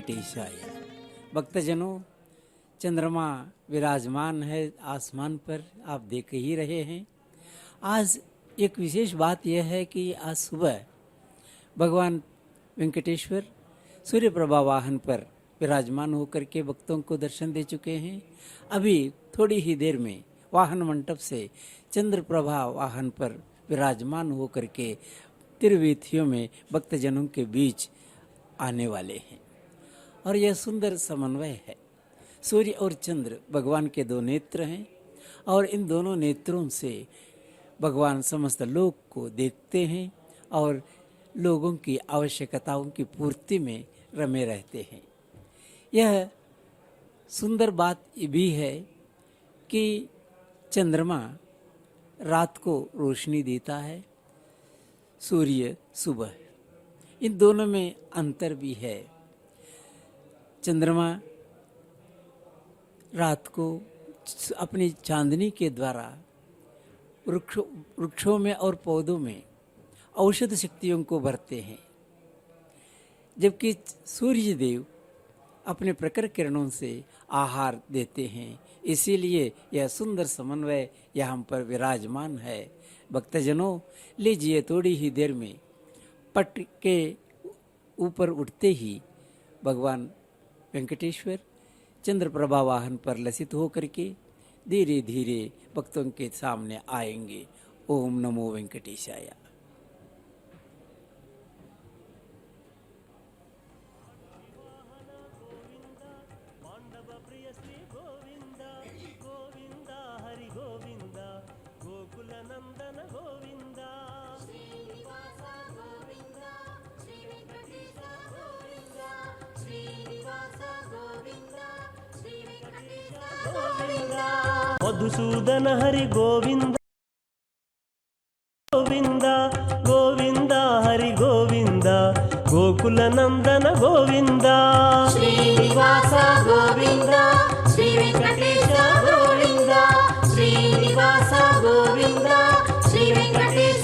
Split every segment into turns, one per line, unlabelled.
वेंकटेशाय। भक्तजनों, चंद्रमा विराजमान है आसमान पर, आप देख ही रहे हैं। आज एक विशेष बात यह है कि आज सुबह भगवान वेंकटेश्वर सूर्य प्रभा वाहन पर विराजमान होकर के भक्तों को दर्शन दे चुके हैं। अभी थोड़ी ही देर में वाहन मंडप से चंद्र प्रभा वाहन पर विराजमान होकर के त्रिवीथियों में भक्तजनों के बीच आने वाले हैं। और यह सुंदर समन्वय है। सूर्य और चंद्र भगवान के दो नेत्र हैं और इन दोनों नेत्रों से भगवान समस्त लोक को देखते हैं और लोगों की आवश्यकताओं की पूर्ति में रमे रहते हैं। यह सुंदर बात भी है कि चंद्रमा रात को रोशनी देता है, सूर्य सुबह। इन दोनों में अंतर भी है। चंद्रमा रात को अपनी चांदनी के द्वारा वृक्षों में और पौधों में औषध शक्तियों को भरते हैं, जबकि सूर्य देव अपने प्रखर किरणों से आहार देते हैं। इसीलिए यह सुंदर समन्वय यहाँ पर विराजमान है। भक्तजनों, लीजिए थोड़ी ही देर में पट के ऊपर उठते ही भगवान वेंकटेश्वर चंद्र प्रभा वाहन पर लसित होकर के धीरे धीरे भक्तों के सामने आएंगे। ओम नमो वेंकटेशाय।
मधुसूदन हरि गोविंद गोविंद गोविंद हरि गोविंद गोकुल नंदन गोविंद
श्रीनिवास गोविंद श्री वेंकटेश गोविंद श्रीनिवास गोविंद श्री वेंकटेश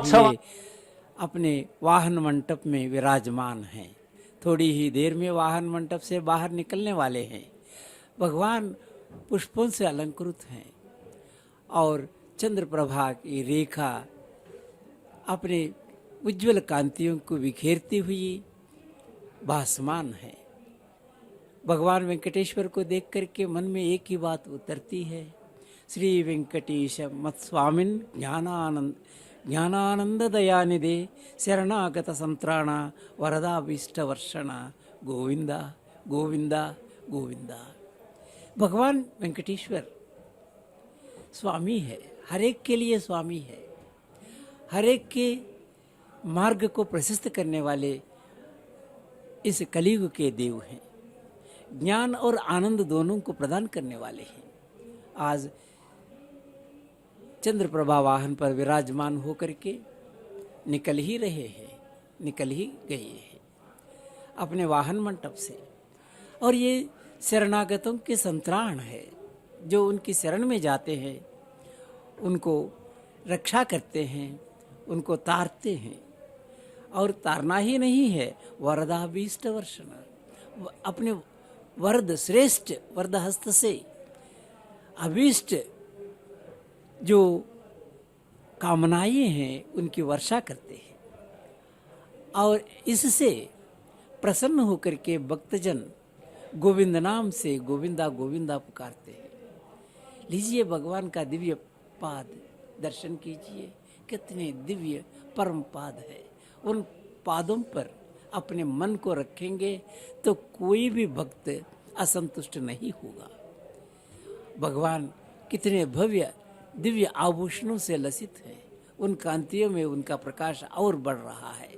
ये अपने वाहन मंडप में विराजमान हैं। थोड़ी ही देर में वाहन मंडप से बाहर निकलने वाले हैं। भगवान पुष्पों से अलंकृत हैं और चंद्र प्रभा की रेखा अपने उज्जवल कांतियों को बिखेरती हुई भासमान है। भगवान वेंकटेश्वर को देख करके मन में एक ही बात उतरती है, श्री वेंकटेश मत्स्वामिन ज्ञानानंद दयानिधे शरणागत संत्राण वरदाभीष्ट वर्षण गोविंदा गोविंदा गोविंदा। भगवान वेंकटेश्वर स्वामी है, हर एक के लिए स्वामी है, हर एक के मार्ग को प्रशस्त करने वाले इस कलयुग के देव हैं। ज्ञान और आनंद दोनों को प्रदान करने वाले हैं। आज चंद्र प्रभा वाहन पर विराजमान होकर के निकल ही रहे हैं, निकल ही गए हैं अपने वाहन मंडप से। और ये शरणागतों के संतराण है, जो उनकी शरण में जाते हैं उनको रक्षा करते हैं, उनको तारते हैं। और तारना ही नहीं है, वरदाभीष्ट वर्षण, अपने वरद श्रेष्ठ वरद हस्त से अभीष्ट जो कामनाएं हैं उनकी वर्षा करते हैं। और इससे प्रसन्न होकर के भक्तजन गोविंद नाम से गोविंदा गोविंदा पुकारते हैं। लीजिए भगवान का दिव्य पाद दर्शन कीजिए, कितने दिव्य परम पाद है। उन पादों पर अपने मन को रखेंगे तो कोई भी भक्त असंतुष्ट नहीं होगा। भगवान कितने भव्य दिव्य आभूषणों से लसित है, उन कांतियों में उनका प्रकाश और बढ़ रहा है।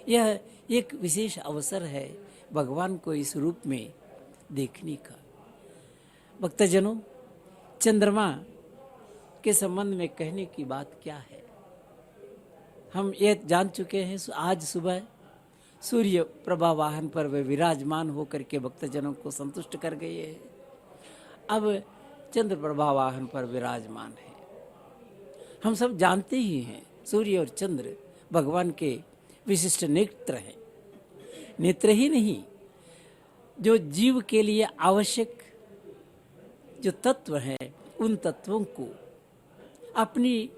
यह एक विशेष अवसर है भगवान को इस रूप में देखने का। भक्तजनों, चंद्रमा के संबंध में कहने की बात क्या है, हम ये जान चुके हैं। आज सुबह सूर्य प्रभा वाहन पर वे विराजमान होकर के भक्तजनों को संतुष्ट कर गए हैं। अब चंद्र प्रभा वाहन पर विराजमान है। हम सब जानते ही हैं सूर्य और चंद्र भगवान के विशिष्ट नेत्र हैं। नेत्र ही नहीं, जो जीव के लिए आवश्यक जो तत्व हैं उन तत्वों को अपनी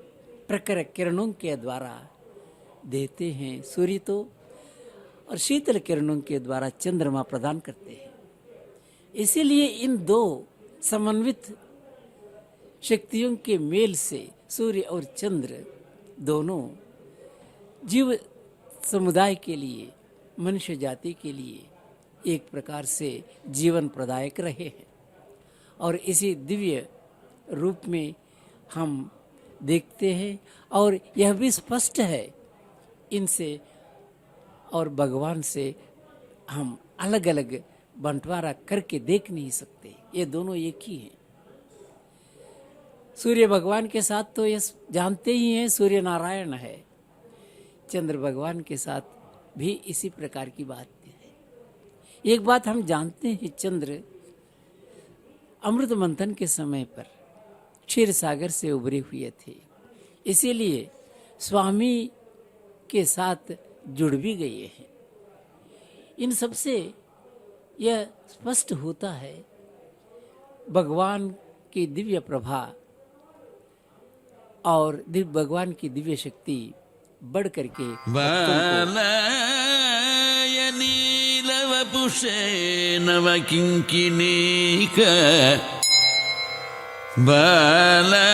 प्रखर किरणों के द्वारा देते हैं सूर्य तो, और शीतल किरणों के द्वारा चंद्रमा प्रदान करते हैं। इसीलिए इन दो समन्वित शक्तियों के मेल से सूर्य और चंद्र दोनों जीव समुदाय के लिए, मनुष्य जाति के लिए एक प्रकार से जीवन प्रदायक रहे हैं। और इसी दिव्य रूप में हम देखते हैं। और यह भी स्पष्ट है, इनसे और भगवान से हम अलग अलग बंटवारा करके देख नहीं सकते, ये दोनों एक ही हैं। सूर्य भगवान के साथ तो ये जानते ही हैं सूर्य नारायण है, चंद्र भगवान के साथ भी इसी प्रकार की बात है। एक बात हम जानते हैं, चंद्र अमृत मंथन के समय पर क्षीर सागर से उभरे हुए थे, इसीलिए स्वामी के साथ जुड़ भी गए हैं। इन सब से यह स्पष्ट होता है भगवान की दिव्य प्रभा और भगवान की दिव्य शक्ति बढ़ करके
नीलवपुषे नव किंकिनीक बालाय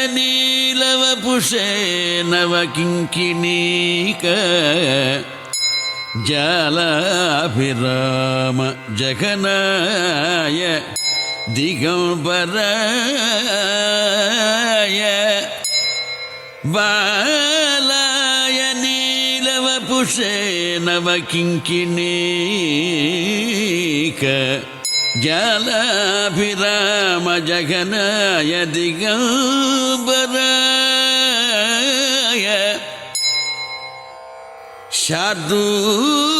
नीलवपुषे नव किंकिनीक जालाभिराम जगनाय दिगंबराय बालाय नीलवपुषे नव किंकिनीक जालाभिराम जगनाय दिगंबराय शार्दूल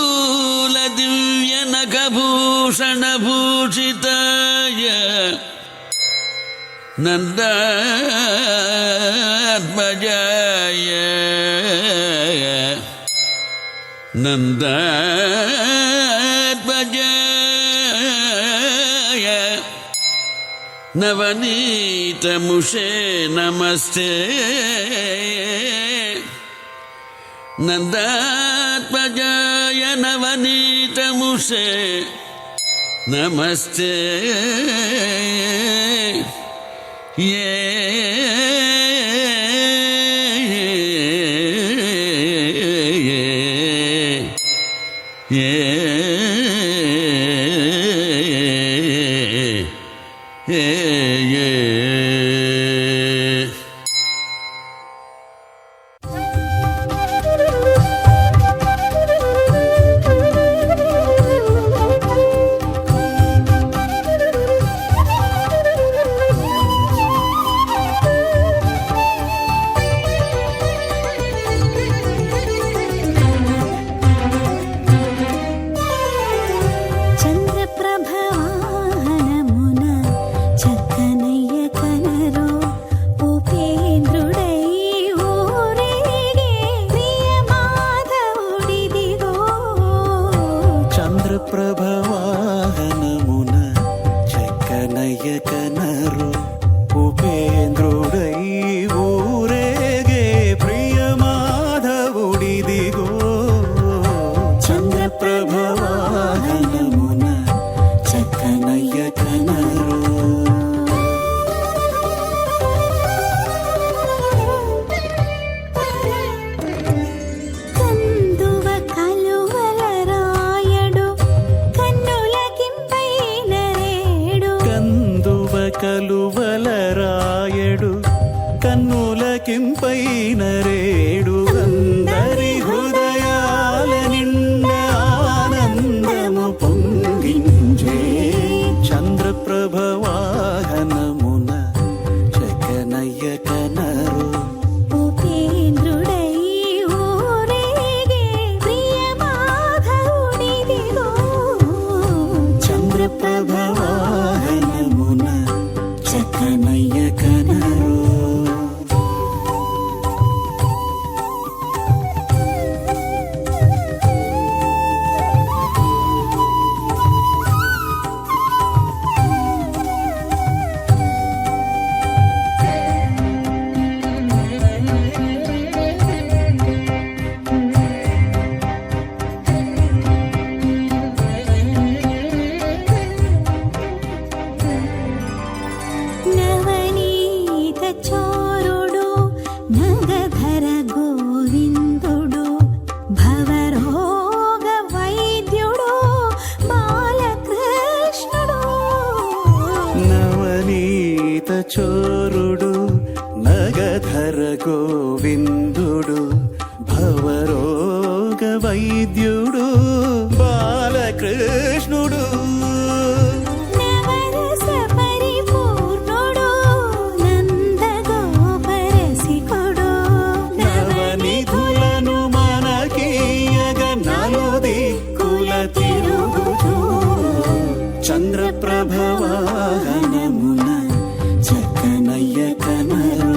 दिव्य नखभूषण भूषिताय नंदात्मजाय నందాత్మజాయ నవనీతముషే నమస్తే నందాత్మజాయ నవనీతముషే నమస్తే
చంద్రప్రభవాహనమున చక్కనయ్య కనరో ఉపేంద్రుడై ఊరేగే ప్రియ మాధవుడిదిగో.
చంద్రప్రభవాహనమున చక్కనయ్య కనరు ఉపేంద్రుడై ఊరేగే ప్రియ మాధవుడిదిగో. చంద్రప్రభవాహనమున చక్కనయ్య కనరు
కందువ కలువలరాయడు కన్నులకింపైన రేడు.
కందువ కలువలరాయడు కన్నులకింపైన రేడు. అందరి హృదయాల నిండా ఆనందము పొంగించే చంద్రప్రభవాహనమున చక్కనయ్య కనరు
ఉపేంద్రుడై ఊరేగే ప్రియ మాధవుడిదిగో.
చంద్రప్రభవాహనమున చక్కనయ్య కనరు
నవనీత చోరుడు నగధర గోవిందుడు భవరోగ వైద్యుడు బాలకృష్ణుడు.
నవనీత చోరుడు నగధర గోవిందుడు భవరోగ వైద్యుడు బాలకృష్ణుడు.
నవరస పరిపూర్ణుడు నందగోపరసికుడు.
నవనిధులను మనకీయగ నలుదిక్కుల తిరుగుచూ చంద్రప్రభవాహనమున చక్కనయ్య కనరు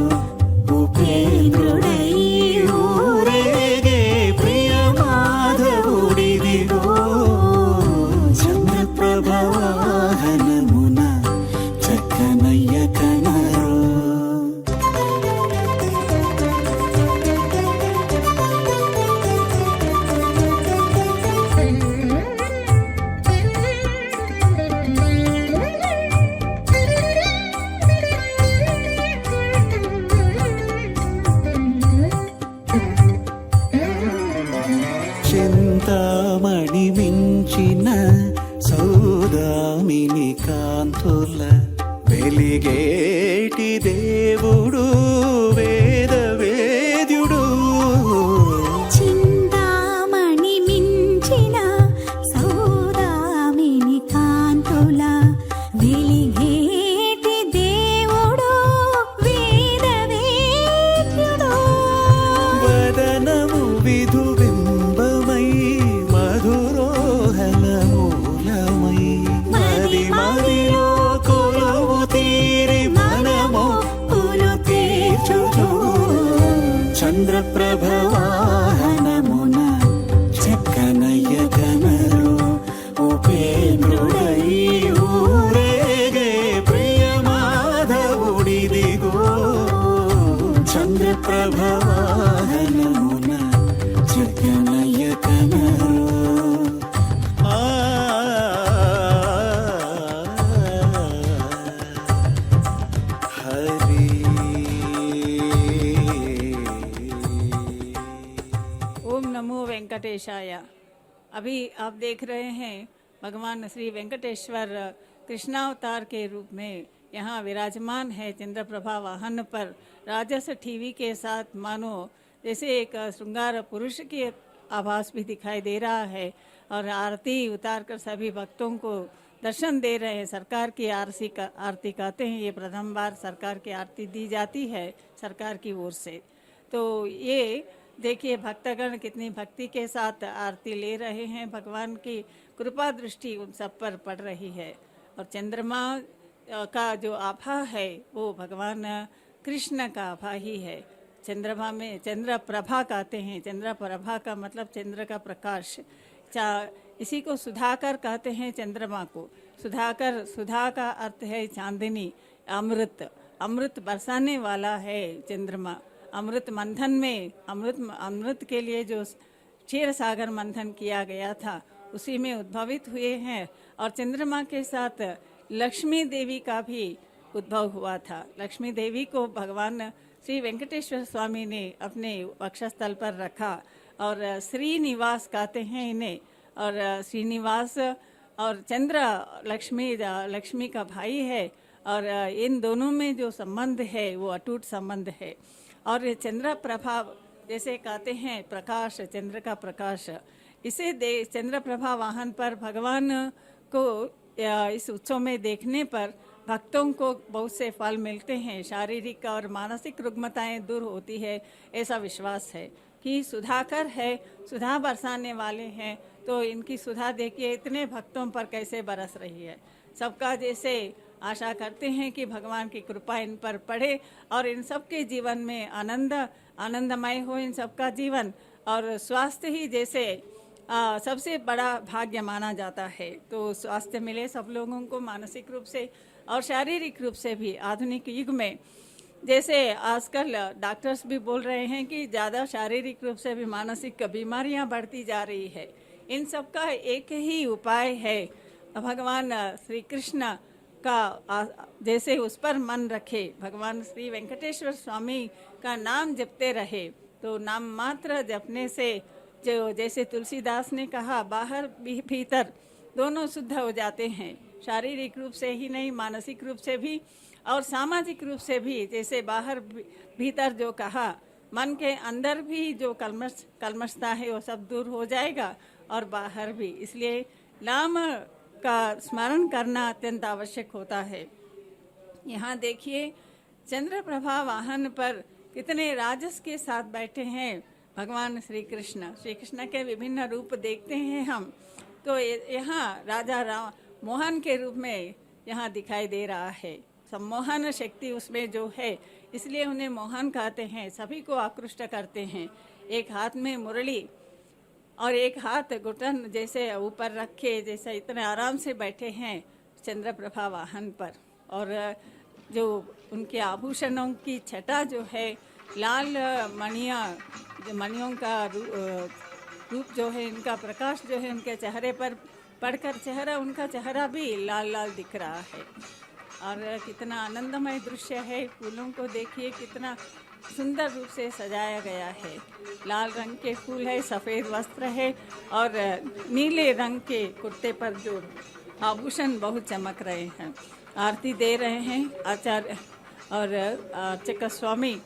ఉపేంద్రుడై ఊరేగే ప్రియ మాధవుడిదిగో. చంద్రప్రభవాహనమున చక్కనయ్య కనరు చింతామణి మించిన సౌదామిని కాంతుల వెలిగేటి దేవుడు వేదవేద్యుడు.
చింతామణి మించిన సౌదామిని కాంతుల వెలిగేటి దేవుడు వేదవేద్యుడు.
వదనము విధుబింబమై మధురోహల మూలమై మది మదిలో కొలువు తీరి మనము పులు తీర్చుచు చంద్రప్రభవాహనమున చక్కన
वेंकटेशाय। अभी आप देख रहे हैं भगवान श्री वेंकटेश्वर कृष्णावतार के रूप में यहाँ विराजमान है चंद्रप्रभा वाहन पर। राजस टीवी के साथ मानो जैसे एक श्रृंगार पुरुष की आभास भी दिखाई दे रहा है और आरती उतारकर सभी भक्तों को दर्शन दे रहे हैं। सरकार की आरती कहते हैं, ये प्रथम बार सरकार की आरती दी जाती है सरकार की ओर से। तो ये देखिए भक्तगण कितनी भक्ति के साथ आरती ले रहे हैं। भगवान की कृपा दृष्टि उन सब पर पड़ रही है। और चंद्रमा का जो आभा है वो भगवान कृष्ण का आभा ही है। चंद्रमा में चंद्र प्रभा कहते हैं। चंद्र प्रभा का मतलब चंद्र का प्रकाश। इसी को सुधाकर कहते हैं चंद्रमा को। सुधाकर, सुधा का अर्थ है चांदनी, अमृत, अमृत बरसाने वाला है चंद्रमा। अमृत मंथन में अमृत के लिए जो क्षीर सागर मंथन किया गया था उसी में उद्भवित हुए हैं। और चंद्रमा के साथ लक्ष्मी देवी का भी उद्भव हुआ था। लक्ष्मी देवी को भगवान श्री वेंकटेश्वर स्वामी ने अपने वक्षस्थल पर रखा और श्रीनिवास कहते हैं इन्हें। और श्रीनिवास और चंद्र लक्ष्मी का भाई है और इन दोनों में जो संबंध है वो अटूट संबंध है। और चंद्र प्रभा जैसे कहते हैं प्रकाश, चंद्र का प्रकाश, इसे चंद्र प्रभा वाहन पर भगवान को इस उत्सव में देखने पर भक्तों को बहुत से फल मिलते हैं। शारीरिक और मानसिक रुग्मताएं दूर होती है, ऐसा विश्वास है कि सुधाकर है, सुधा बरसाने वाले हैं। तो इनकी सुधा देखिए इतने भक्तों पर कैसे बरस रही है। सबका जैसे आशा करते हैं कि भगवान की कृपा इन पर पड़े और इन सबके जीवन में आनंदमय हो इन सबका जीवन। और स्वास्थ्य ही जैसे सबसे बड़ा भाग्य माना जाता है। तो स्वास्थ्य मिले सब लोगों को, मानसिक रूप से और शारीरिक रूप से भी। आधुनिक युग में जैसे आजकल डॉक्टर्स भी बोल रहे हैं कि ज़्यादा शारीरिक रूप से भी मानसिक बीमारियां बढ़ती जा रही है। इन सब का एक ही उपाय है, भगवान श्री कृष्ण का जैसे उस पर मन रखे, भगवान श्री वेंकटेश्वर स्वामी का नाम जपते रहे। तो नाम मात्र जपने से जो जैसे तुलसीदास ने कहा बाहर भीतर दोनों शुद्ध हो जाते हैं। शारीरिक रूप से ही नहीं, मानसिक रूप से भी और सामाजिक रूप से भी। जैसे बाहर भीतर जो कहा, मन के अंदर भी जो कलमशता है वो सब दूर हो जाएगा और बाहर भी। इसलिए नाम का स्मरण करना अत्यंत आवश्यक होता है। यहाँ देखिए चंद्रप्रभा वाहन पर कितने राजस के साथ बैठे हैं भगवान श्री कृष्ण के विभिन्न रूप देखते हैं हम। तो यहाँ राजा राम मोहन के रूप में यहाँ दिखाई दे रहा है। सम्मोहन शक्ति उसमें जो है, इसलिए उन्हें मोहन कहते हैं। सभी को आकृष्ट करते हैं। एक हाथ में मुरली और एक हाथ घुटन जैसे ऊपर रखे, जैसे इतने आराम से बैठे हैं चंद्रप्रभा वाहन पर। और जो उनके आभूषणों की छटा जो है, लाल मणियों का रूप जो है, इनका प्रकाश जो है उनके चेहरे पर पड़कर उनका चेहरा भी लाल लाल दिख रहा है। और कितना आनंदमय दृश्य है। फूलों को देखिए कितना सुंदर रूप से सजाया गया है। लाल रंग के फूल है, सफ़ेद वस्त्र है और नीले रंग के कुर्ते पर जो आभूषण बहुत चमक रहे हैं। आरती दे रहे हैं आचार्य और अर्चक स्वामी।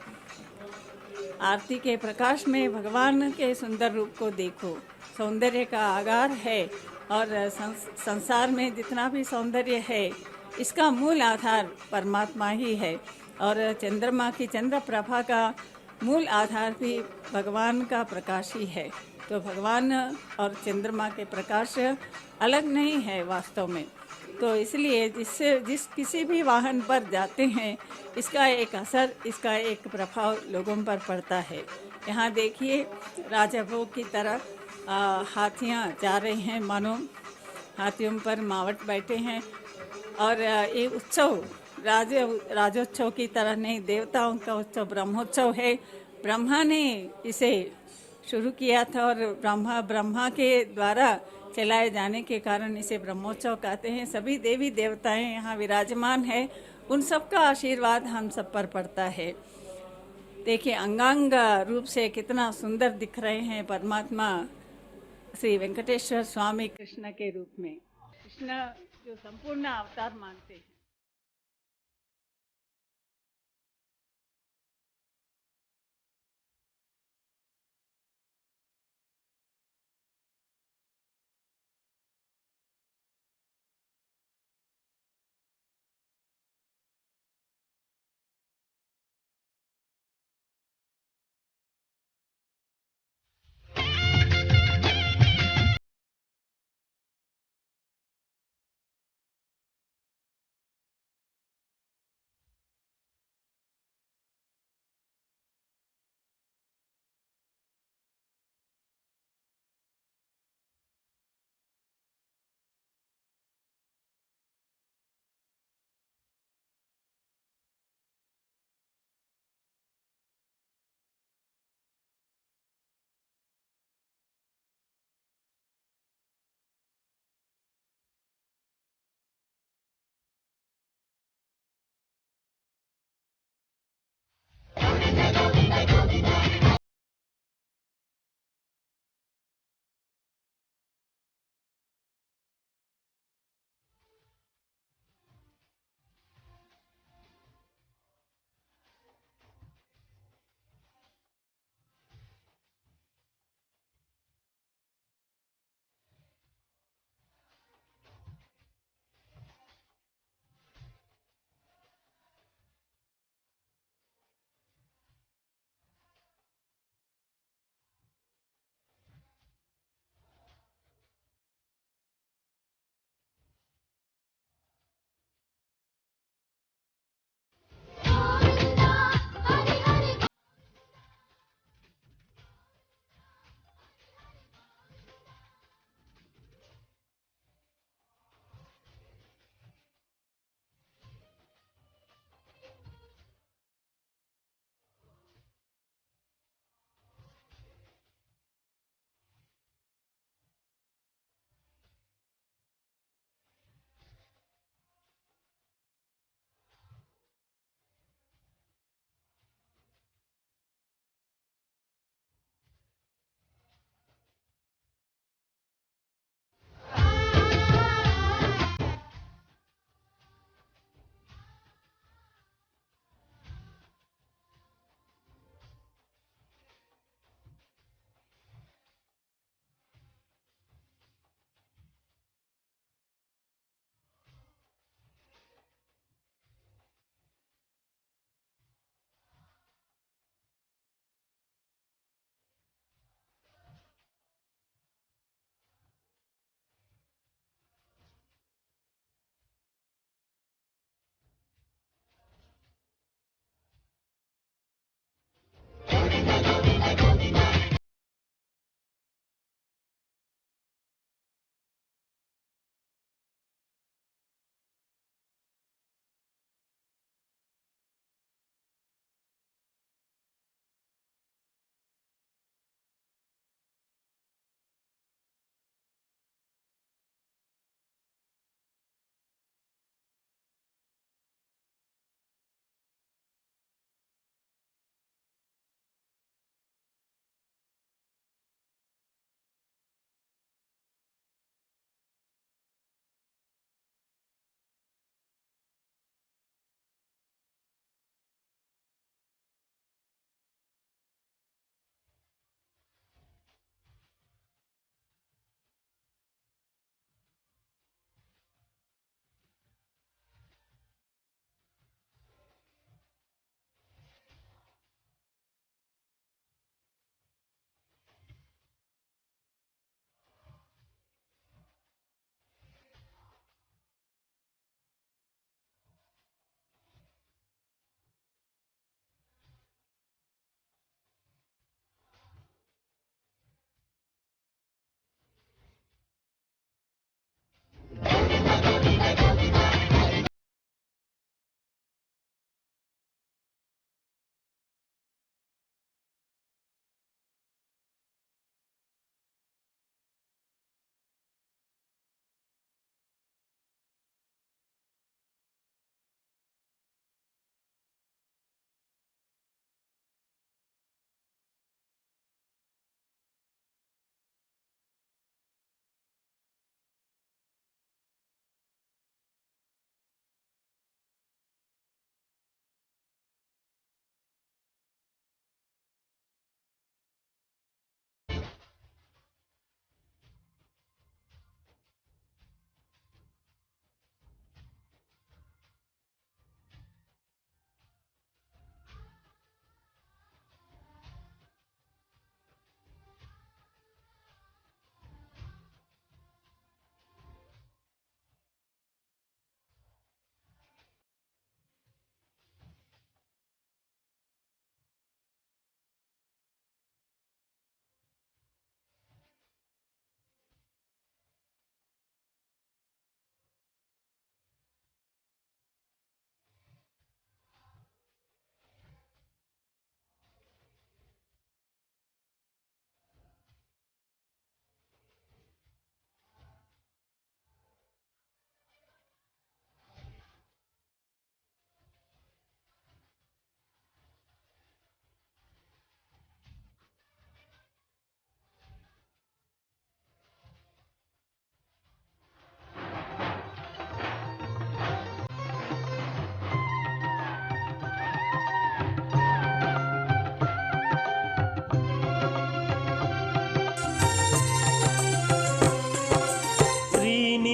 आरती के प्रकाश में भगवान के सुंदर रूप को देखो। सौंदर्य का आगार है और संसार में जितना भी सौंदर्य है इसका मूल आधार परमात्मा ही है। और चंद्रमा की चंद्र प्रभा का मूल आधार भी भगवान का प्रकाश ही है। तो भगवान और चंद्रमा के प्रकाश अलग नहीं है वास्तव में। तो इसलिए जिस किसी भी वाहन पर जाते हैं इसका एक असर, इसका एक प्रभाव लोगों पर पड़ता है। यहाँ देखिए राजभोग की तरह हाथियाँ जा रहे हैं, मानो हाथियों पर मावट बैठे हैं। और ये उत्सव राजोत्सव की तरह नहीं, देवताओं का उत्सव ब्रह्मोत्सव है। ब्रह्मा ने इसे शुरू किया था और ब्रह्मा के द्वारा चलाए जाने के कारण इसे ब्रह्मोत्सव कहते हैं। सभी देवी देवताएं यहाँ विराजमान है, उन सब का आशीर्वाद हम सब पर पड़ता है। देखिए अंगांग रूप से कितना सुंदर दिख रहे हैं परमात्मा श्री वेंकटेश्वर स्वामी कृष्ण के रूप में, कृष्ण जो संपूर्ण अवतार मानते हैं।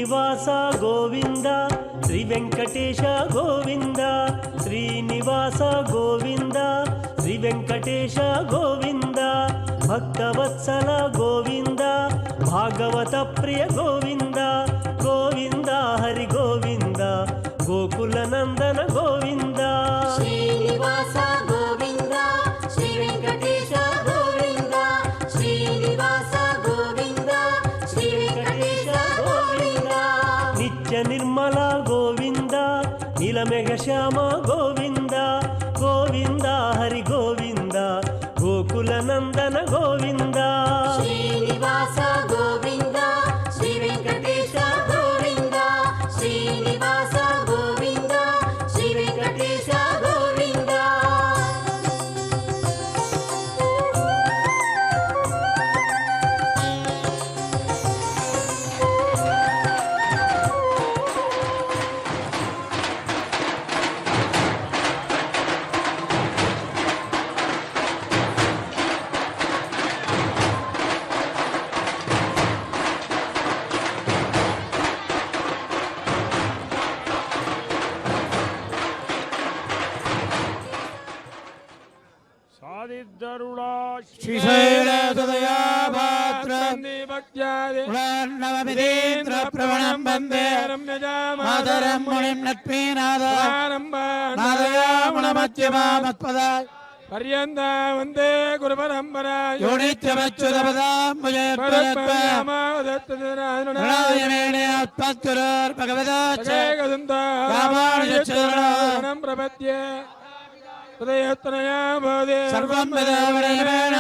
ಶ್ರೀನಿವಾಸ ಗೋವಿಂದ ಶ್ರೀ ವೆಂಕಟೇಶ ಗೋವಿಂದ ಶ್ರೀನಿವಾಸ ಗೋವಿಂದ ಶ್ರೀ ವೆಂಕಟೇಶ ಗೋವಿಂದ ಭಕ್ತವತ್ಸಲ ಗೋವಿಂದ ಭಾಗವತ ಪ್ರಿಯ ಗೋವಿಂದ ಗೋವಿಂದ ಹರಿ ಗೋವಿಂದ ಗೋಕುಲ ನಂದನ ಗೋವಿಂದ
ಶ್ರೀನಿವಾಸ ಗೋವಿಂದ ಶ್ರೀ ವೆಂಕಟೇಶ ಗೋವಿಂದ ಶ್ರೀನಿವಾಸ ಗೋವಿಂದ ಶ್ರೀ ವೆಂಕಟೇಶ ಗೋವಿಂದ
ನಿತ್ಯ ನಿರ್ಮಲ ಗೋವಿಂದ ನೀಲಮೇಘ ಶ್ಯಾಮ ಗೋವಿಂದ ಗೋವಿಂದ ಹರಿ ಗೋವಿಂದ ಗೋಕುಲ ನಂದನ ಗೋವಿಂದ
ಶ್ರೀನಿವಾಸ ಗೋವಿಂದ ಶ್ರೀ ವೆಂಕಟೇಶ ಗೋವಿಂದ ಶ್ರೀನಿವಾಸ ಗೋವಿಂದ ಶ್ರೀ ವೆಂಕಟೇಶ ಗೋವಿಂದ
ಶ್ರೀಶೈಲಸುದಯಾಪಾತ್ರವನಂ ವಂದೇ ಮಾತರಂ ಮುನಿಂ ನತ್ಮೀನಾದಯಾಮುಣಮಧ್ಯಮಾಮತ್ಪದ ಪರ್ಯಂತ ವಂದೇ ಗುರುಪರಂಪರ ಯೋನಿತ್ಯಮಚ್ಯುತಪದಾಂಬುಜೇತ್ಪರತ್ಪಯಮಾವದತ್ತರಾಮಾನುಜಚರಣಂ ಪ್ರಪದ್ಯೆ ಹೃದಯತ್ತನಯಾ ಭವದೆ ಸರ್ವಂ ವಿದವರೇಣ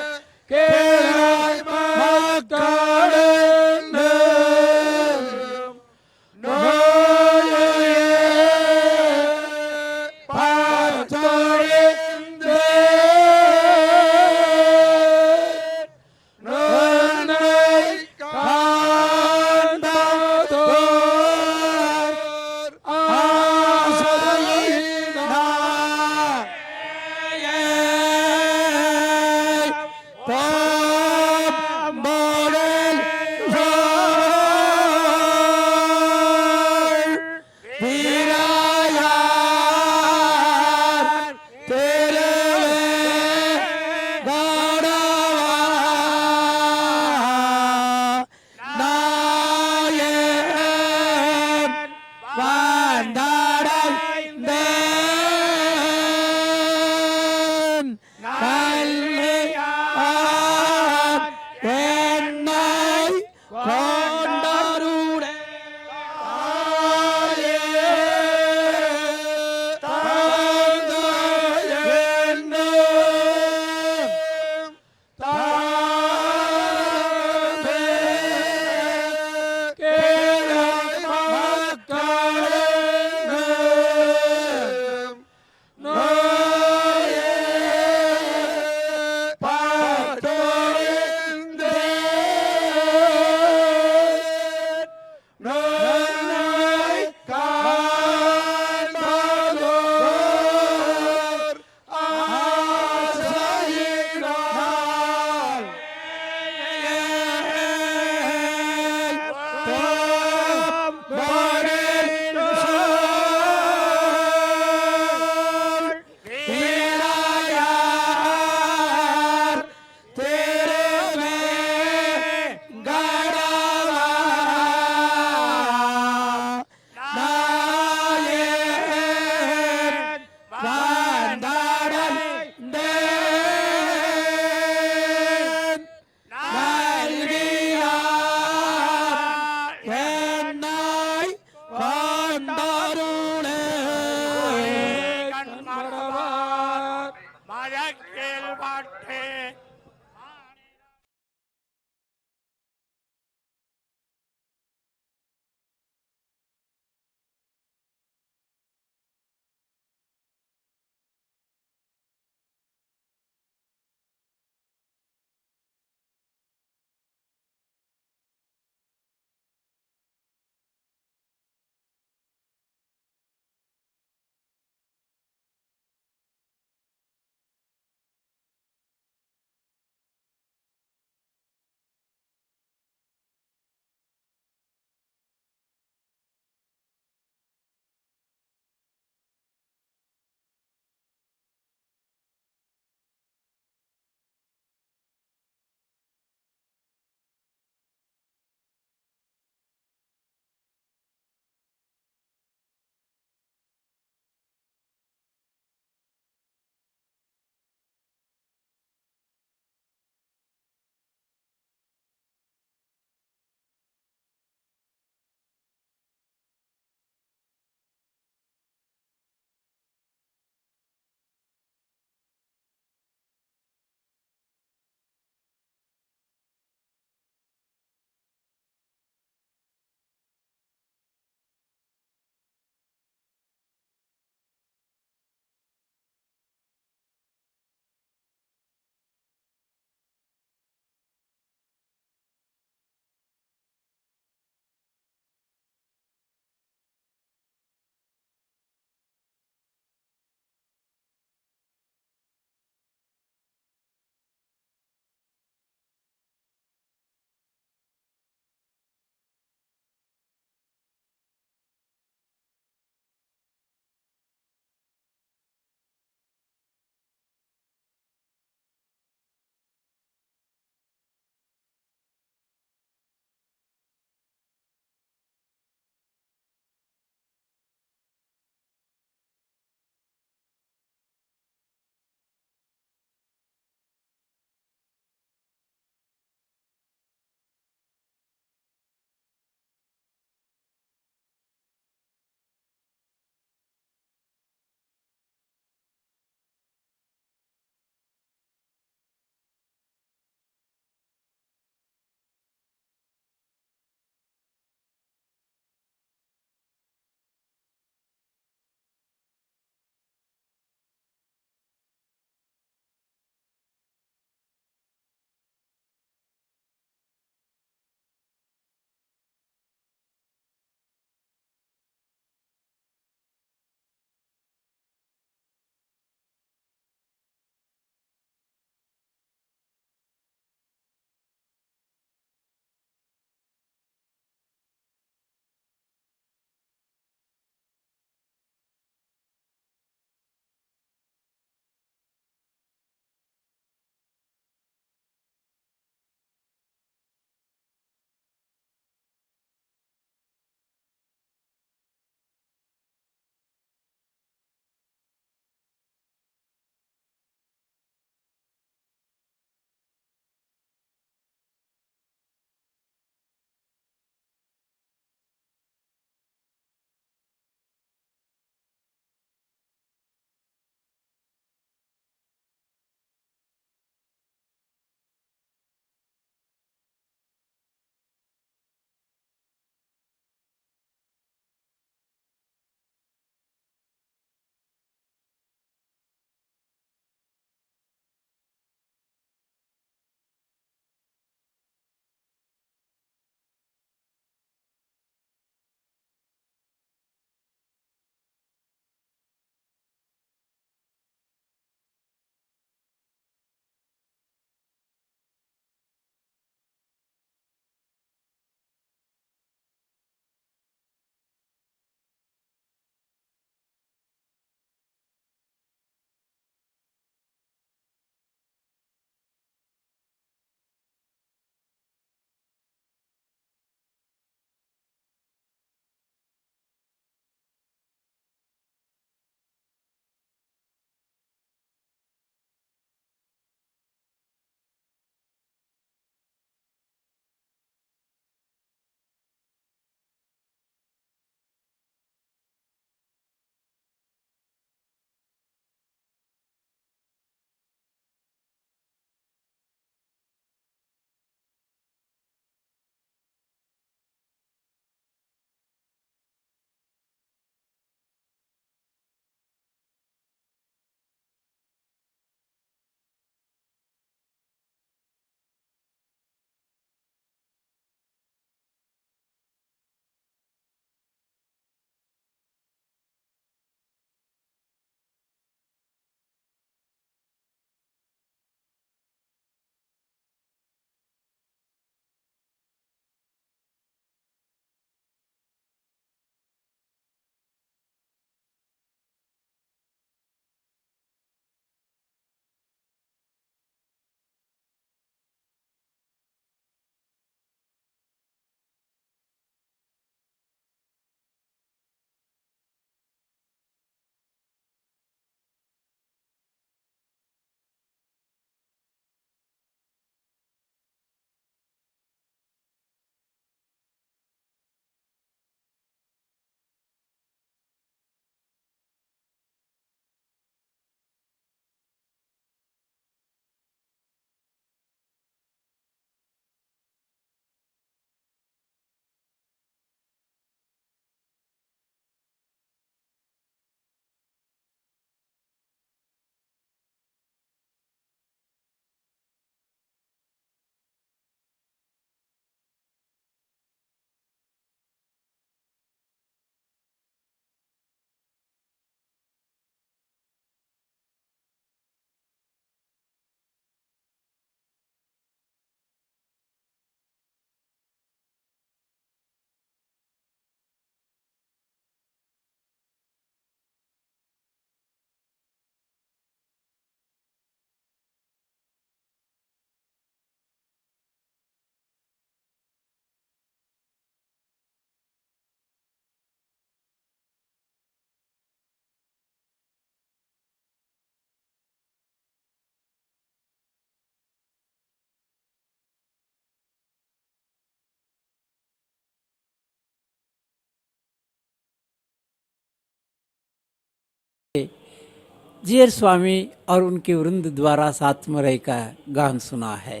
जीयर स्वामी और उनके वृंद द्वारा सातमरई का गान सुना है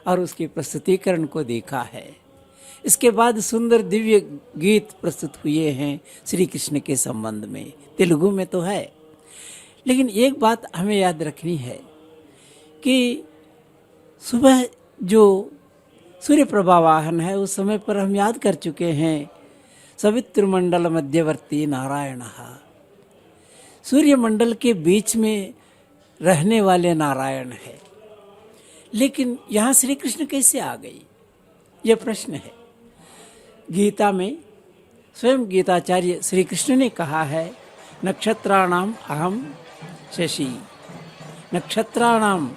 और उसके प्रस्तुतिकरण को देखा है। इसके बाद सुंदर दिव्य गीत प्रस्तुत हुए हैं श्री कृष्ण के संबंध में, तेलुगु में तो है। लेकिन एक बात हमें याद रखनी है कि सुबह जो सूर्य प्रभा वाहन है उस समय पर हम याद कर चुके हैं सवित्र मंडल मध्यवर्ती नारायण, सूर्य मंडल के बीच में रहने वाले नारायण है। लेकिन यहाँ श्री कृष्ण कैसे आ गई, यह प्रश्न है। गीता में स्वयं गीताचार्य श्री कृष्ण ने कहा है, नक्षत्राणाम अहम शशि, नक्षत्राणाम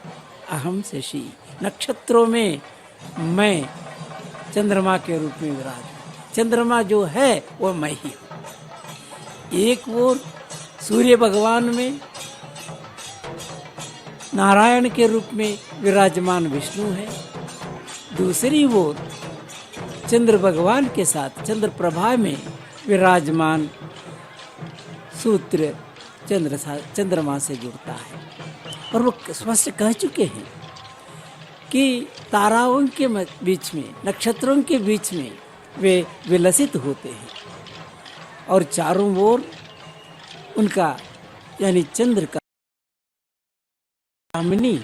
अहम शशि, नक्षत्रों में मैं चंद्रमा के रूप में विराज, चंद्रमा जो है वो मैं ही हूँ। एक ओर सूर्य भगवान में नारायण के रूप में विराजमान विष्णु है, दूसरी ओर चंद्र भगवान के साथ चंद्र प्रभा में विराजमान सूत्र चंद्रमा से जुड़ता है। और वो स्पष्ट कह चुके हैं कि ताराओं के बीच में, नक्षत्रों के बीच में वे विलसित होते हैं और चारों ओर उनका यानी चंद्र का चांदनी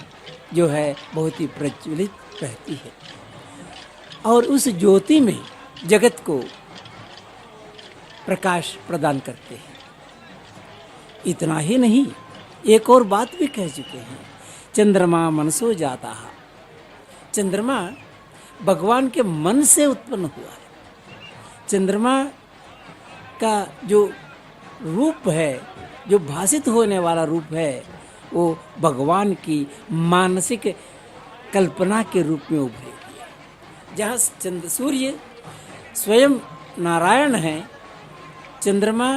जो है बहुत ही प्रज्वलित रहती है और उस ज्योति में जगत को प्रकाश प्रदान करते हैं। इतना ही नहीं, एक और बात भी कह चुके हैं, चंद्रमा मनसो जाता है, चंद्रमा भगवान के मन से उत्पन्न हुआ है। चंद्रमा का जो रूप है, जो भासित होने वाला रूप है, वो भगवान की मानसिक कल्पना के रूप में उभरे हुए है। जहाँ सूर्य स्वयं नारायण है, चंद्रमा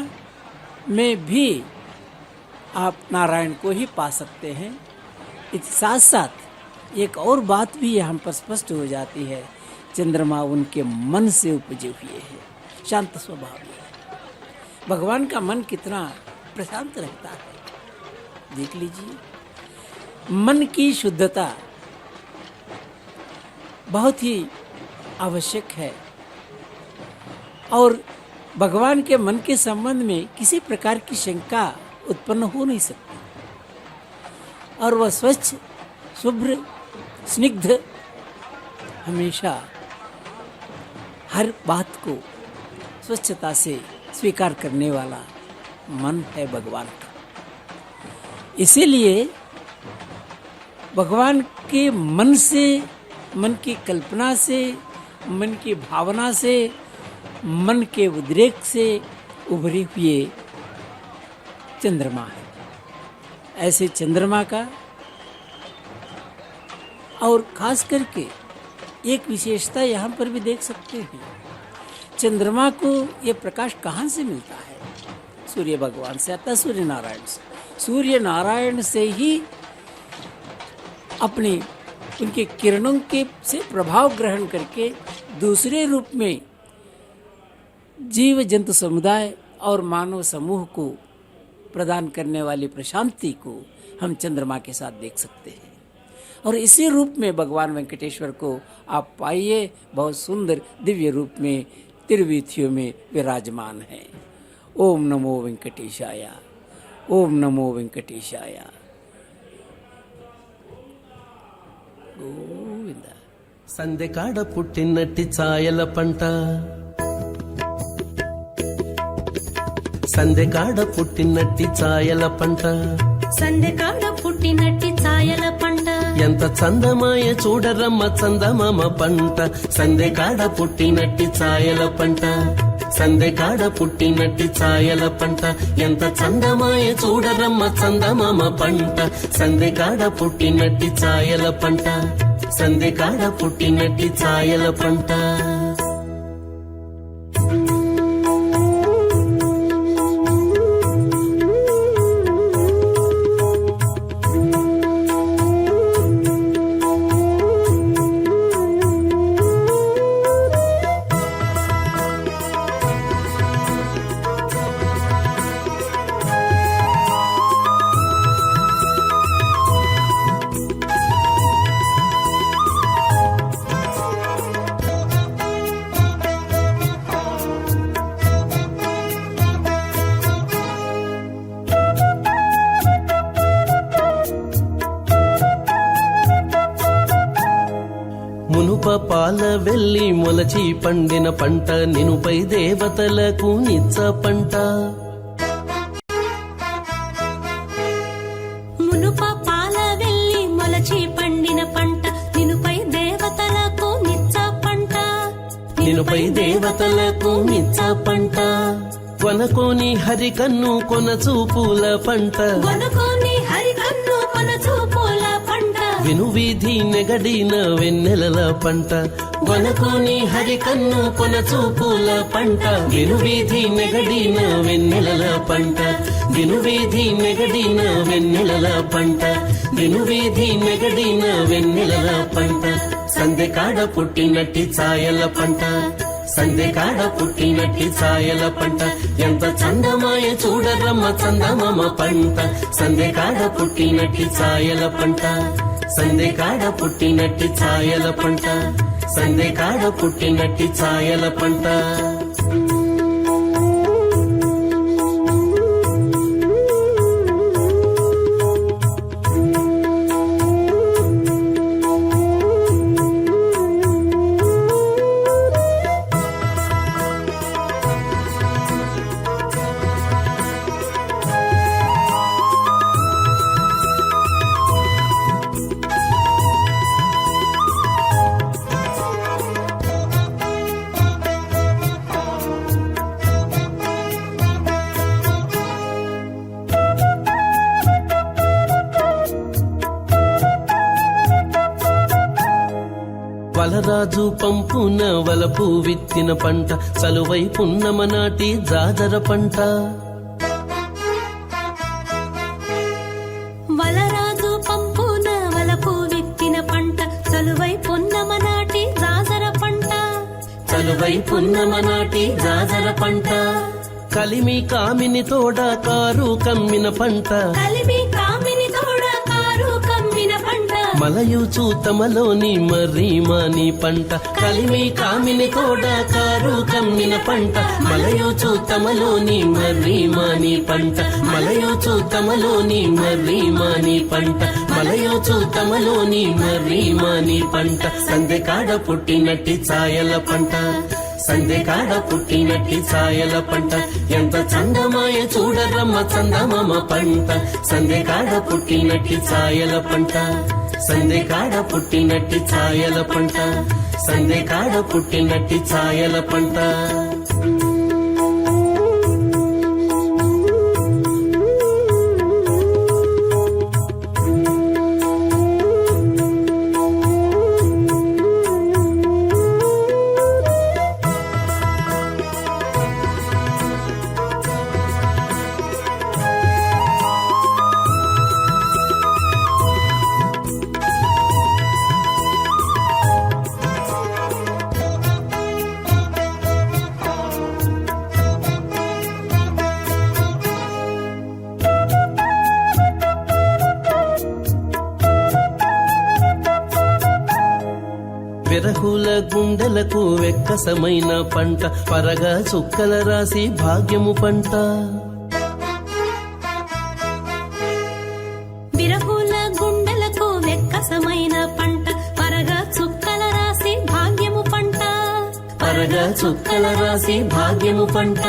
में भी आप नारायण को ही पा सकते हैं। इसके साथ साथ एक और बात भी यहाँ पर स्पष्ट हो जाती है, चंद्रमा उनके मन से उपजे हुए हैं, शांत स्वभाव है। भगवान का मन कितना प्रशांत रहता है, देख लीजिए। मन की शुद्धता बहुत ही आवश्यक है और भगवान के मन के संबंध में किसी प्रकार की शंका उत्पन्न हो नहीं सकती और वह स्वच्छ, शुभ्र, स्निग्ध, हमेशा हर बात को स्वच्छता से स्वीकार करने वाला मन है भगवान का। इसीलिए भगवान के मन से, मन की कल्पना से, मन की भावना से, मन के उद्रेक से उभरे हुए चंद्रमा है। ऐसे चंद्रमा का और खास करके एक विशेषता यहाँ पर भी देख सकते हैं, चंद्रमा को ये प्रकाश कहाँ से मिलता है? सूर्य भगवान से, अतः सूर्य नारायण से। सूर्य नारायण से ही अपने उनके किरणों के से प्रभाव ग्रहण करके दूसरे रूप में जीव जंतु समुदाय और मानव समूह को प्रदान करने वाली प्रशांति को हम चंद्रमा के साथ देख सकते हैं। और इसी रूप में भगवान वेंकटेश्वर को आप पाइए, बहुत सुंदर दिव्य रूप में तिरुवीथियों में विराजमान है। ओम नमो वेंकटेशाय, ओम नमो वेंकटेशाय। గోవింద.
సందెకాడ పుట్టినట్టి ఛాయల పంట, సందెకాడ పుట్టినట్టి ఛాయల పంట,
సందెకాడ పుట్టినట్టి ఛాయల పంట,
ఎంత చందమాయ చూడరమ్మ చందమామ పంట. సందెకాడ పుట్టినట్టి ఛాయల పంట, సందెకాడ పుట్టినట్టి ఛాయల పంట, ఎంత చందమాయ చూడరమ్మ చందమామ పంట. సందెకాడ పుట్టినట్టి ఛాయల పంట, సందెకాడ పుట్టినట్టి ఛాయల పంట. వెళ్ళి మొలచి పండిన పంట నినుపై దేవతలకు నిచ్చ పంట
మునుప పాల వెళ్ళి మొలచి పండిన పంట నినుపై దేవతలకు నిచ్చ పంట
నినుపై దేవతలకు నిచ్చ పంట కొనకోని హరికన్ను కొన చూపుల పంట
కొనుకొని హరికన్ను కొన చూపుల పంట
వినువీధి నెగడిన వెన్నెలల పంట కొనకోని హరికన్ను కొన చూపుల పంట వినువీధి నెగడిన వెన్నెలల పంట వినువీధి నెగడిన వెన్నెలల పంట వినువీధి నెగడిన వెన్నెలల పంట సందెకాడ పుట్టినట్టి ఛాయల పంట సందెకాడ పుట్టినట్టి ఛాయల పంట ఎంత చందమాయ చూడరమ్మ చందమామ పంట సందెకాడ పుట్టినట్టి ఛాయల పంట సందెకాడ పుట్టినట్టి ఛాయల పంట సందెకాడ పుట్టినట్టి ఛాయల పంట వలరాజు పంపున వలపు విత్తిన పంట చలువై పున్నమ నాటి జాజర పంట
వలరాజు పంపున వలపు విత్తిన పంట చలువై పున్నమ నాటి జాజర పంట
చలువై పున్నమ నాటి జాజర పంట కలిమి కామిని తోడ కారు కమ్మిన పంట
కలిమి కామిని తోడ కారు కమ్మిన పంట
మలయూచు తమలోని మర్రిమాని పంట కలిమి కామిని తోడ కారు కమ్మిన పంట మలయూచు తమలోని మర్రిమాని పంట మలయూచు తమలోని మర్రిమాని పంట మలయూచు తమలోని మర్రిమాని పంట సందెకాడ పుట్టినట్టి ఛాయల పంట సందెకాడ పుట్టినట్టి ఛాయల పంట ఎంత చందమాయ చూడరమ్మ చందమామ పంట సందెకాడ పుట్టినట్టి ఛాయల పంట సందెకాడ పుట్టినట్టి ఛాయల పంట సందెకాడ పుట్టినట్టి ఛాయల పంట విరహుల గుండెలకు వెక్కసమైన పంట పరగా చుక్కల రాసి భాగ్యము పంట
విరహుల గుండెలకు వెక్కసమైన పంట పరగా చుక్కల రాసి భాగ్యము పంట
పరగా చుక్కల రాసి భాగ్యము పంట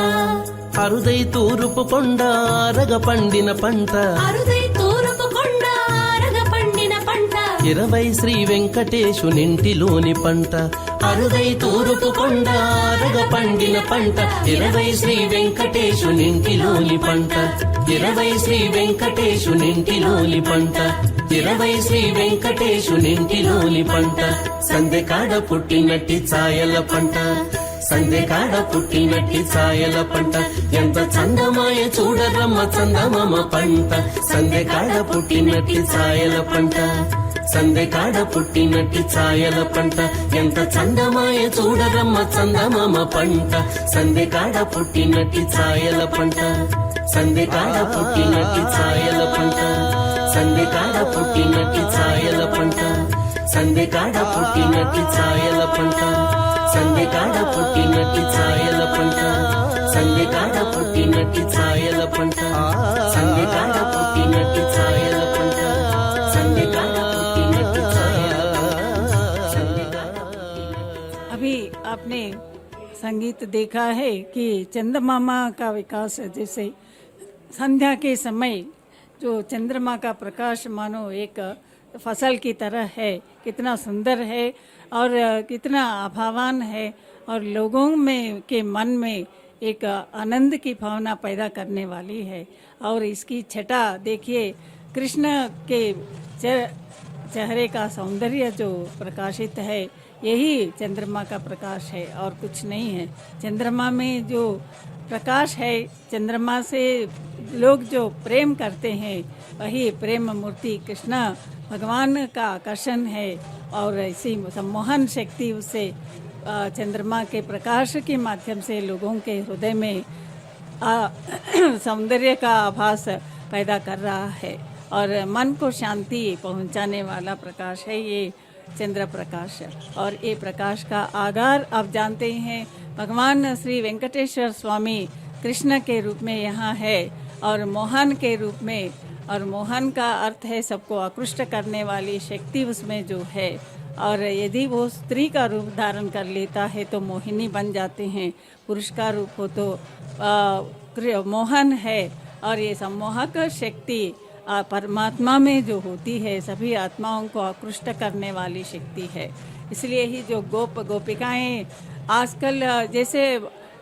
అరుదై తూరుపు కొండ ఆరగ పండిన పంట
అరుదై తూరుపు కొండ ఆరగ పండిన పంట
20 శ్రీ వెంకటేశునింటిలోని పంట అరుదై తూరుపు కొండ ఆరగ పండిన పంట 20 శ్రీ వెంకటేశునింటిలోని పంట 20 శ్రీ వెంకటేశునింటిలోని పంట 20 శ్రీ వెంకటేశునింటిలోని పంట సందెకాడ పుట్టినట్టి ఛాయల పంట సందెకాడ పుట్టినట్టి ఛాయల పంట ఎంత చందమాయ చూడరమ్మ చందమామ పంట సందెకాడ పుట్టినట్టి ఛాయల పంట సందెకాడ పుట్టినట్టి ఛాయల పంట ఎంత చందమాయ చూడరమ్మ చందమామ పంట సందెకాడ పుట్టినట్టి ఛాయల పంట సందెకాడ పుట్టినట్టి ఛాయల పంట సందెకాడ పుట్టినట్టి ఛాయల పంట సందెకాడ పుట్టినట్టి ఛాయల పంట సందెకాడ పుట్టినట్టి ఛాయల పంట సందెకాడ పుట్టినట్టి ఛాయల పంట సందెకాడ పుట్టినట్టి ఛాయల పంట సందెకాడ పుట్టినట్టి ఛాయల పంట సందెకాడ పుట్టినట్టి
संगीत देखा है कि चंद्रमामा का विकास, जैसे संध्या के समय जो चंद्रमा का प्रकाश मानो एक फसल की तरह है, कितना सुंदर है और कितना आभावान है और लोगों में के मन में एक आनंद की भावना पैदा करने वाली है। और इसकी छटा देखिए, कृष्ण के चेहरे का सौंदर्य जो प्रकाशित है यही चंद्रमा का प्रकाश है और कुछ नहीं है। चंद्रमा में जो प्रकाश है, चंद्रमा से लोग जो प्रेम करते हैं वही प्रेम मूर्ति कृष्ण भगवान का आकर्षण है और इसी सम्मोहन शक्ति उससे चंद्रमा के प्रकाश के माध्यम से लोगों के हृदय में सौंदर्य का आभास पैदा कर रहा है और मन को शांति पहुंचाने वाला प्रकाश है ये चंद्र प्रकाश। और ये प्रकाश का आधार आप जानते हैं, भगवान श्री वेंकटेश्वर स्वामी कृष्ण के रूप में यहाँ है और मोहन के रूप में, और मोहन का अर्थ है सबको आकृष्ट करने वाली शक्ति उसमें जो है। और यदि वो स्त्री का रूप धारण कर लेता है तो मोहिनी बन जाते हैं, पुरुष का रूप हो तो मोहन है। और ये सम्मोहक शक्ति परमात्मा में जो होती है सभी आत्माओं को आकृष्ट करने वाली शक्ति है। इसलिए ही जो गोप गोपिकाएं आजकल जैसे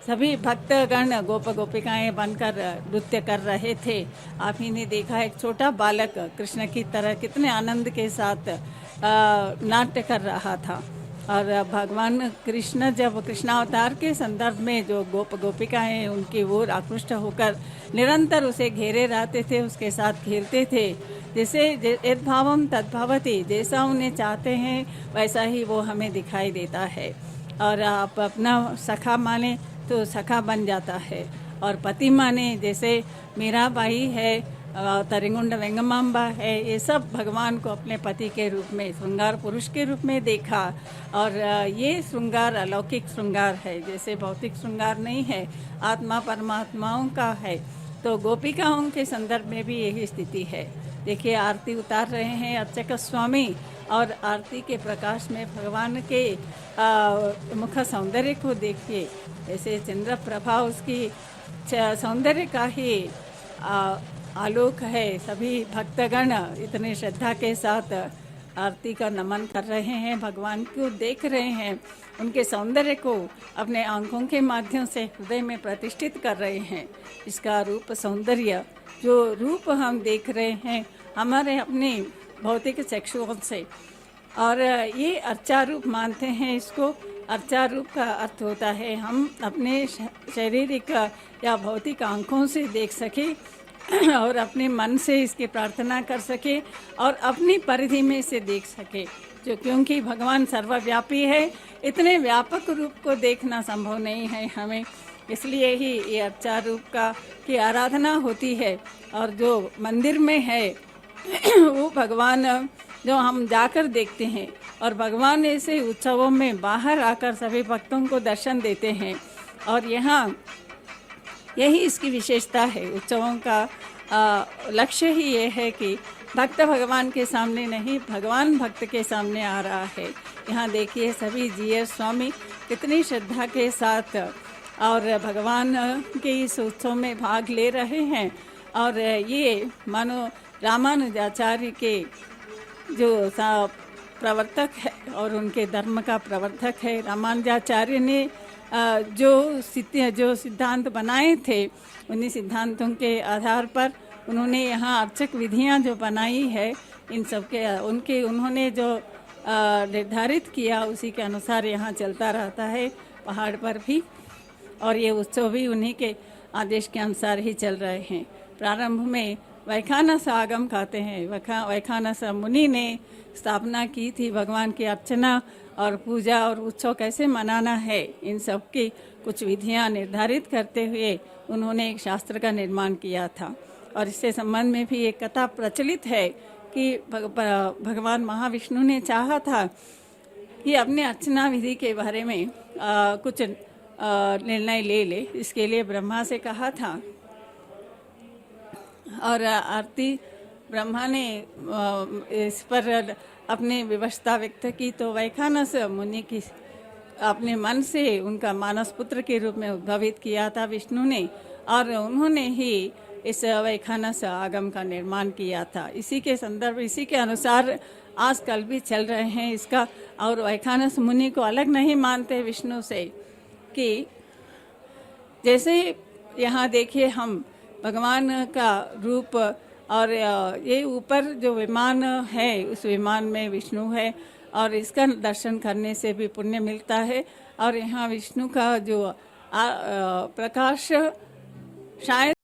सभी भक्तगण गोप गोपिकाएं बनकर नृत्य कर रहे थे, आप ही ने देखा एक छोटा बालक कृष्ण की तरह कितने आनंद के साथ नाट्य कर रहा था। और भगवान कृष्ण जब कृष्णावतार के संदर्भ में जो गोप गोपिकाएं उनकी ओर आकृष्ट होकर निरंतर उसे घेरे रहते थे, उसके साथ खेलते थे, जैसे यद्भावम तद्भावति, जैसा उन्हें चाहते हैं वैसा ही वो हमें दिखाई देता है। और आप अपना सखा माने तो सखा बन जाता है, और पति माने जैसे मीराबाई है, तरिंगुंड वेंगमांबा है, ये सब भगवान को अपने पति के रूप में श्रृंगार पुरुष के रूप में देखा। और ये श्रृंगार अलौकिक श्रृंगार है, जैसे भौतिक श्रृंगार नहीं है, आत्मा परमात्माओं का है। तो गोपिकाओं के संदर्भ में भी यही स्थिति है। देखिए आरती उतार रहे हैं अर्चक स्वामी, और आरती के प्रकाश में भगवान के मुख सौंदर्य को देखिए, ऐसे चंद्र प्रभा उसकी सौंदर्य का ही आलोक है। सभी भक्तगण इतने श्रद्धा के साथ आरती का नमन कर रहे हैं, भगवान को देख रहे हैं, उनके सौंदर्य को अपने आंखों के माध्यम से हृदय में प्रतिष्ठित कर रहे हैं। इसका रूप सौंदर्य जो रूप हम देख रहे हैं हमारे अपने भौतिक चक्षुओं से, और ये अर्चा रूप मानते हैं इसको। अर्चा रूप का अर्थ होता है हम अपने शारीरिक या भौतिक आंखों से देख सके और अपने मन से इसकी प्रार्थना कर सके और अपनी परिधि में इसे देख सके, जो क्योंकि भगवान सर्वव्यापी है, इतने व्यापक रूप को देखना संभव नहीं है हमें, इसलिए ही ये अर्चा रूप का की आराधना होती है। और जो मंदिर में है वो भगवान जो हम जाकर देखते हैं, और भगवान ऐसे उत्सवों में बाहर आकर सभी भक्तों को दर्शन देते हैं। और यहाँ यही इसकी विशेषता है। उत्सवों का लक्ष्य ही ये है कि भक्त भगवान के सामने नहीं, भगवान भक्त के सामने आ रहा है। यहाँ देखिए सभी जीएस स्वामी कितनी श्रद्धा के साथ और भगवान के इस उत्सव में भाग ले रहे हैं। और ये मानो रामानुजाचार्य के जो प्रवर्तक है और उनके धर्म का प्रवर्तक है, रामानुजाचार्य ने जो सिद्धांत बनाए थे, उन्हीं सिद्धांतों के आधार पर उन्होंने यहाँ अर्चक विधियाँ जो बनाई है, इन सब के उन्होंने जो निर्धारित किया उसी के अनुसार यहाँ चलता रहता है पहाड़ पर भी। और ये उत्सव भी उन्हीं के आदेश के अनुसार ही चल रहे हैं। प्रारंभ में वैखानस आगम कहते हैं, वैखानस मुनि ने स्थापना की थी भगवान की अर्चना और पूजा और उत्सव कैसे मनाना है, इन सब की कुछ विधियां निर्धारित करते हुए उन्होंने एक शास्त्र का निर्माण किया था। और इससे संबंध में भी एक कथा प्रचलित है कि भगवान महाविष्णु ने चाहा था कि अपने अर्चना विधि के बारे में कुछ निर्णय ले। इसके लिए ब्रह्मा से कहा था, और आरती ब्रह्मा ने इस पर अपनी विवशता व्यक्त की। तो वैखानस मुनि की अपने मन से उनका मानस पुत्र के रूप में उद्भावित किया था विष्णु ने, और उन्होंने ही इस वैखानस आगम का निर्माण किया था। इसी के संदर्भ, इसी के अनुसार आजकल भी चल रहे हैं इसका। और वैखानस मुनि को अलग नहीं मानते विष्णु से, कि जैसे यहाँ देखिए हम भगवान का रूप, और ये ऊपर जो विमान है उस विमान में विष्णु है, और इसका दर्शन करने से भी पुण्य मिलता है। और यहाँ विष्णु का जो प्रकाश शायद